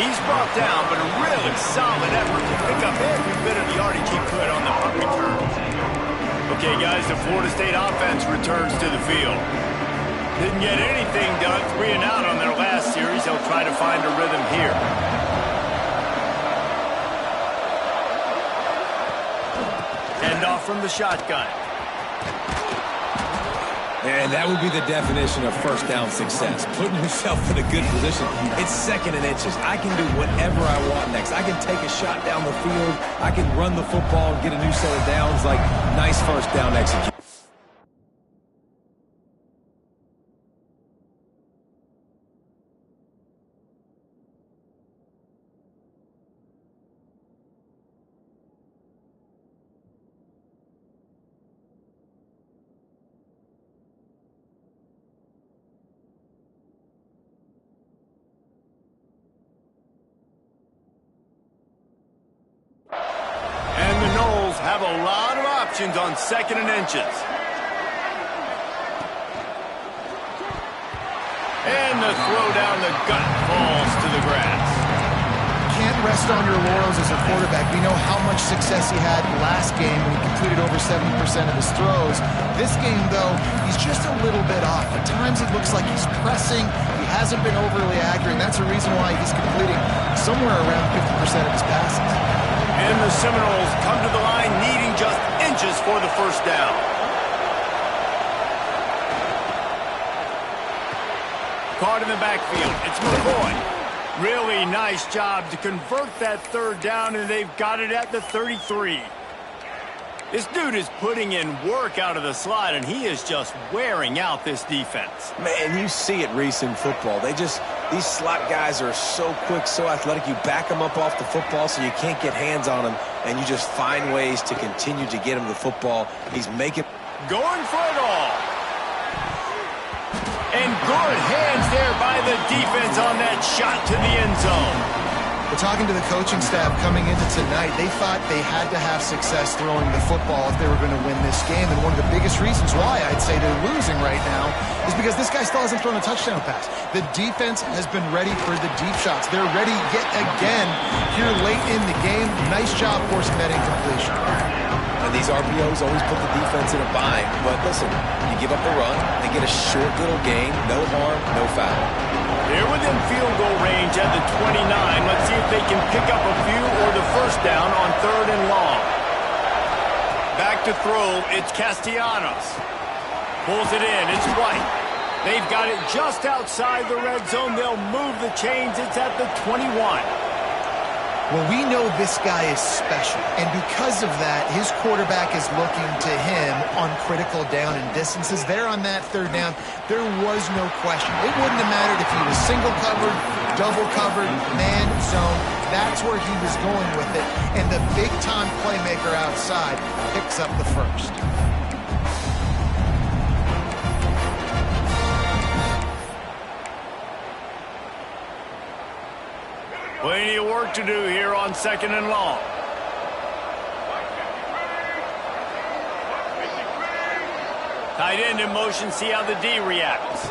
He's brought down, but a really solid effort to pick up every bit of the yardage he could on the punt return. Okay, guys, the Florida State offense returns to the field. Didn't get anything done 3 and out on their last series. They'll try to find a rhythm here. Hand off from the shotgun. And that would be the definition of first down success. Putting yourself in a good position. It's 2nd and inches. I can do whatever I want next. I can take a shot down the field. I can run the football and get a new set of downs. Like, nice first down execution. Have a lot of options on 2nd and inches. And the throw down the gut falls to the grass. Can't rest on your laurels as a quarterback. We know how much success he had last game when he completed over 70% of his throws. This game, though, he's just a little bit off. At times it looks like he's pressing. He hasn't been overly accurate, and that's the reason why he's completing somewhere around 50% of his passes. And the Seminoles come to the line needing just inches for the first down. Caught in the backfield. It's McCoy. Really nice job to convert that 3rd down, and they've got it at the 33. This dude is putting in work out of the slot, and he is just wearing out this defense. Man, you see it, Reese, in football. These slot guys are so quick, so athletic. You back them up off the football so you can't get hands on them, and you just find ways to continue to get him the football. He's making... Going for it all. And good hands there by the defense on that shot to the end zone. But talking to the coaching staff coming into tonight, they thought they had to have success throwing the football if they were going to win this game. And one of the biggest reasons why I'd say they're losing right now is because this guy still hasn't thrown a touchdown pass. The defense has been ready for the deep shots. They're ready yet again here late in the game. Nice job forcing that incompletion. And these RPOs always put the defense in a bind. But listen, you give up the run, they get a short little gain, no harm, no foul. They're within field goal range at the 29. Let's see if they can pick up a few or the first down on 3rd and long. Back to throw, it's Castellanos. Pulls it in, it's White. They've got it just outside the red zone. They'll move the chains. It's at the 21. Well, we know this guy is special, and because of that, his quarterback is looking to him on critical down and distances. There on that 3rd down, there was no question. It wouldn't have mattered if he was single covered, double covered, man, zone. That's where he was going with it, and the big-time playmaker outside picks up the first. Plenty of work to do here on 2nd and long. Tight end in motion, see how the D reacts.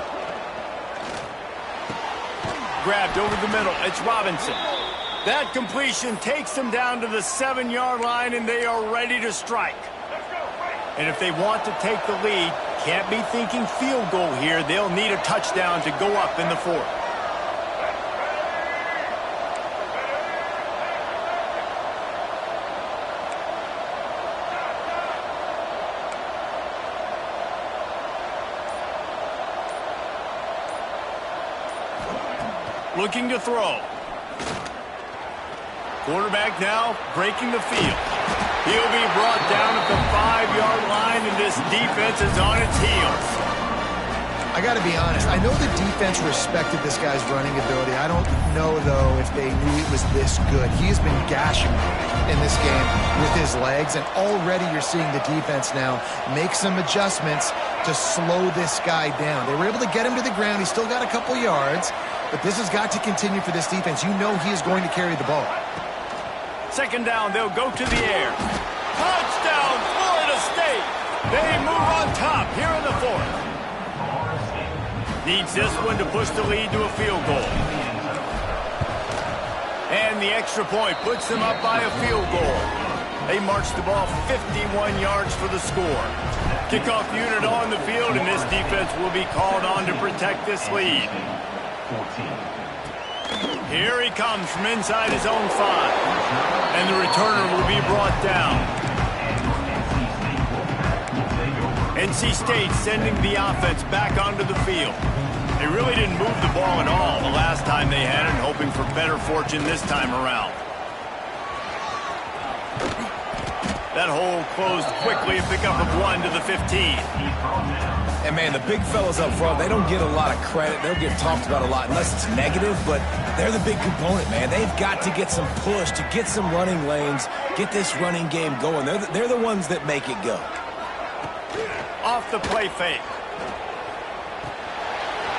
Grabbed over the middle, it's Robinson. That completion takes them down to the 7-yard line, and they are ready to strike. And if they want to take the lead, can't be thinking field goal here. They'll need a touchdown to go up in the 4th. Looking to throw. Quarterback now breaking the field. He'll be brought down at the 5-yard line, and this defense is on its heels. I got to be honest. I know the defense respected this guy's running ability. I don't know, though, if they knew it was this good. He's been gashing in this game with his legs, and already you're seeing the defense now make some adjustments to slow this guy down. They were able to get him to the ground. He's still got a couple yards, but this has got to continue for this defense. You know he is going to carry the ball. Second down, they'll go to the air. Touchdown, Florida State! They move on top here in the fourth. Needs this one to push the lead to a field goal. And the extra point puts them up by a field goal. They march the ball 51 yards for the score. Kickoff unit on the field, and this defense will be called on to protect this lead. Here he comes from inside his own 5. And the returner will be brought down. NC State sending the offense back onto the field. They really didn't move the ball at all the last time they had it, hoping for better fortune this time around. That hole closed quickly, a pickup of 1 to the 15. And, man, the big fellas up front, they don't get a lot of credit. They'll get talked about a lot unless it's negative, but they're the big component, man. They've got to get some push, to get some running lanes, get this running game going. They're the ones that make it go. Off the play fake.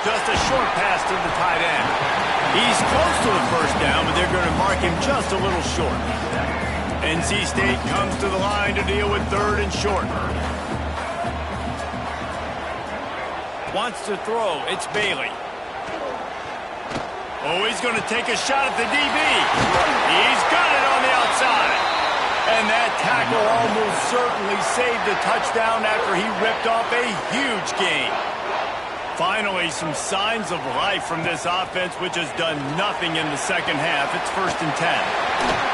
Just a short pass to the tight end. He's close to the first down, but they're going to mark him just a little short. NC State comes to the line to deal with 3rd and short. Wants to throw. It's Bailey. Oh, he's going to take a shot at the DB. He's got it on the outside. And that tackle almost certainly saved a touchdown after he ripped off a huge gain. Finally, some signs of life from this offense, which has done nothing in the second half. It's 1st and 10.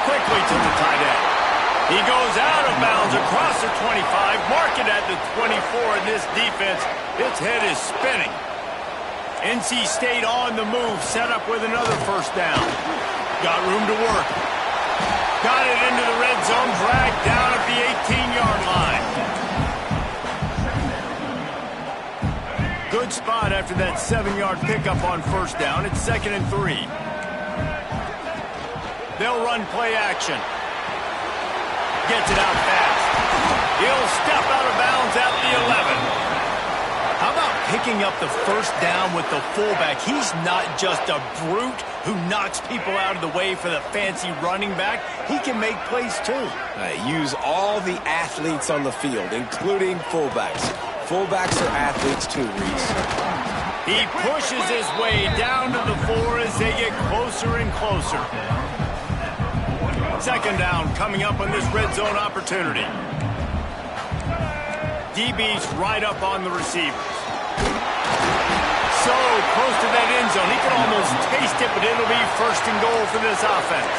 Quickly to the tight end. He goes out of bounds across the 25, mark it at the 24, and this defense, its head is spinning. NC State on the move, set up with another first down. Got room to work. Got it into the red zone, dragged down at the 18-yard line. Good spot after that 7-yard pickup on first down. It's 2nd and 3. They'll run play action. Gets it out fast. He'll step out of bounds at the 11. How about picking up the first down with the fullback? He's not just a brute who knocks people out of the way for the fancy running back. He can make plays too. Use all the athletes on the field, including fullbacks. Fullbacks are athletes too, Reese. He pushes his way down to the 4 as they get closer and closer. 2nd down coming up on this red zone opportunity. DB's right up on the receivers. So close to that end zone. He can almost taste it, but it'll be 1st and goal for this offense.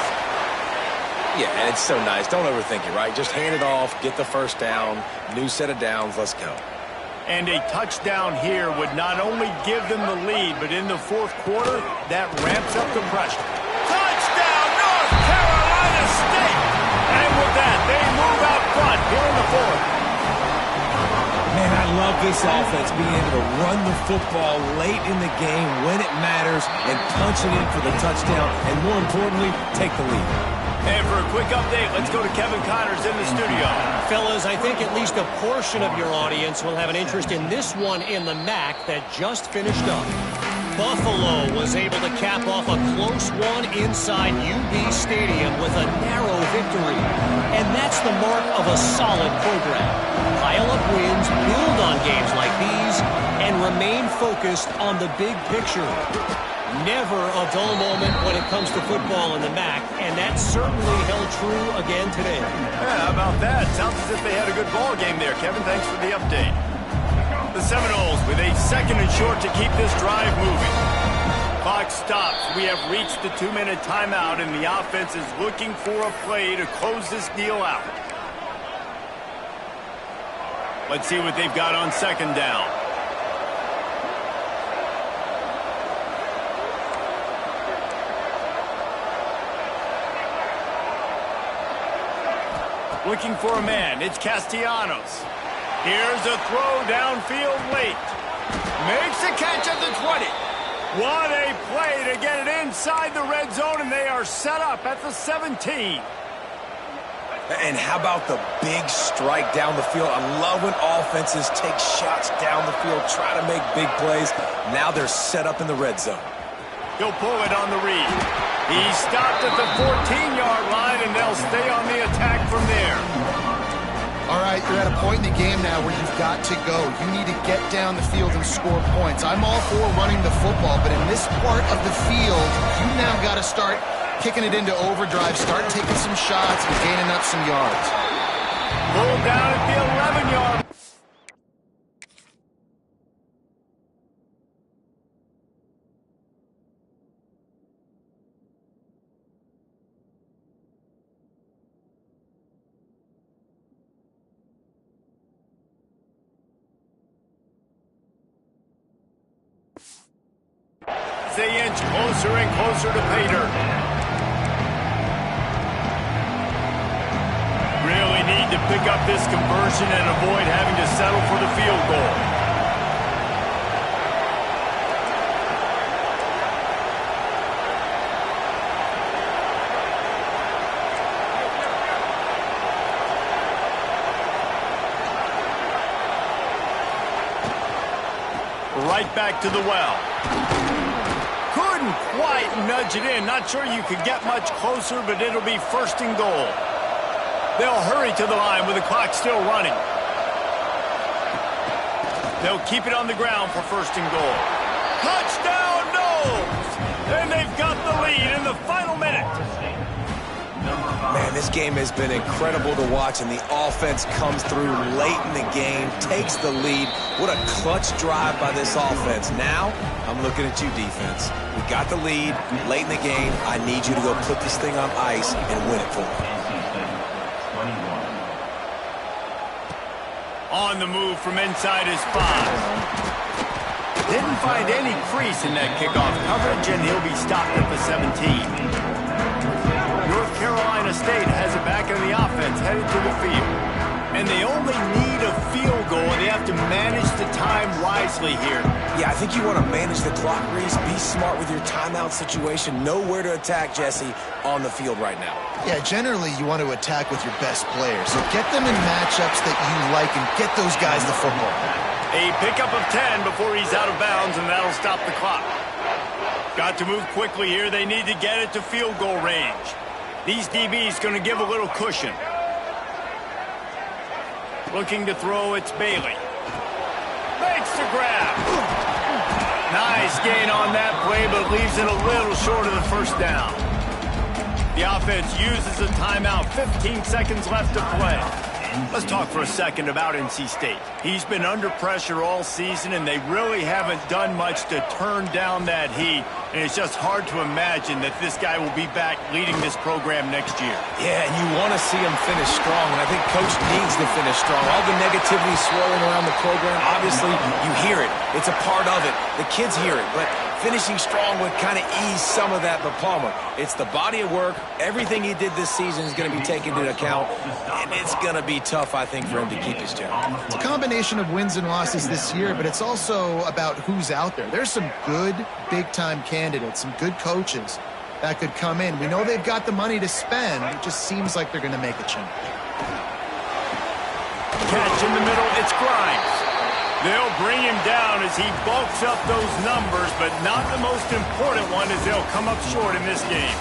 Yeah, and it's so nice. Don't overthink it, right? Just hand it off, get the first down, new set of downs, let's go. And a touchdown here would not only give them the lead, but in the 4th quarter, that ramps up the pressure. Touchdown, North Carolina State! And with that, they move out front here in the 4th. Man, I love this offense being able to run the football late in the game when it matters and punch it in for the touchdown, and more importantly, take the lead. And for a quick update, let's go to Kevin Connors in the studio. Fellas, I think at least a portion of your audience will have an interest in this one in the MAC that just finished up. Buffalo was able to cap off a close one inside UB Stadium with a narrow victory. And that's the mark of a solid program. Pile up wins, build on games like these, and remain focused on the big picture. Never a dull moment when it comes to football in the MAC, and that certainly held true again today. Yeah, how about that? Sounds as if they had a good ball game there, Kevin. Thanks for the update. The Seminoles with a 2nd and short to keep this drive moving. Clock stops. We have reached the 2-minute timeout, and the offense is looking for a play to close this deal out. Let's see what they've got on 2nd down. Looking for a man. It's Castellanos. Here's a throw downfield late. Makes the catch at the 20. What a play to get it inside the red zone, and they are set up at the 17. And how about the big strike down the field? I love when offenses take shots down the field, try to make big plays. Now they're set up in the red zone. He'll pull it on the read. He stopped at the 14-yard line, and they'll stay on the attack from there. All right, you're at a point in the game now where you've got to go. You need to get down the field and score points. I'm all for running the football, but in this part of the field, you now got to start kicking it into overdrive, start taking some shots and gaining up some yards. Pulled down at the 11-yard. They inch closer and closer to pay dirt. Really need to pick up this conversion and avoid having to settle for the field goal. Right back to the well. Couldn't quite nudge it in. Not sure you could get much closer, but it'll be first and goal. They'll hurry to the line with the clock still running. They'll keep it on the ground for first and goal. Touchdown, Knowles! And they've got the lead in the final minute. Man, this game has been incredible to watch, and the offense comes through late in the game, takes the lead. What a clutch drive by this offense. Now, I'm looking at you, defense. We got the lead late in the game. I need you to go put this thing on ice and win it for me. On the move from inside his 5. Didn't find any crease in that kickoff coverage, and he'll be stopped at the 17. North Carolina State has it back in the offense, headed to the field. And they only need a field goal. They have to manage the time wisely here. Yeah, I think you want to manage the clock, Reese. Be smart with your timeout situation. Know where to attack, Jesse, on the field right now. Yeah, generally you want to attack with your best players. So get them in matchups that you like and get those guys the football. A pickup of 10 before he's out of bounds, and that'll stop the clock. Got to move quickly here. They need to get it to field goal range. These DBs going to give a little cushion. Looking to throw, it's Bailey. Makes the grab. Nice gain on that play, but leaves it a little short of the first down. The offense uses a timeout. 15 seconds left to play. Let's talk for a second about NC State. He's been under pressure all season, and they really haven't done much to turn down that heat. And it's just hard to imagine that this guy will be back leading this program next year. Yeah, and you want to see him finish strong, and I think Coach needs to finish strong. All the negativity swirling around the program, obviously, you hear it. It's a part of it. The kids hear it, but finishing strong would kind of ease some of that. But Palmer, it's the body of work. Everything he did this season is going to be taken into account, and it's going to be tough, I think, for him to keep his job. It's a combination of wins and losses this year, but it's also about who's out there. There's some good big-time candidates, some good coaches that could come in. We know they've got the money to spend. It just seems like they're going to make a change. Catch in the middle, it's Grimes. They'll bring him down as he bulks up those numbers, but not the most important one, as they'll come up short in this game.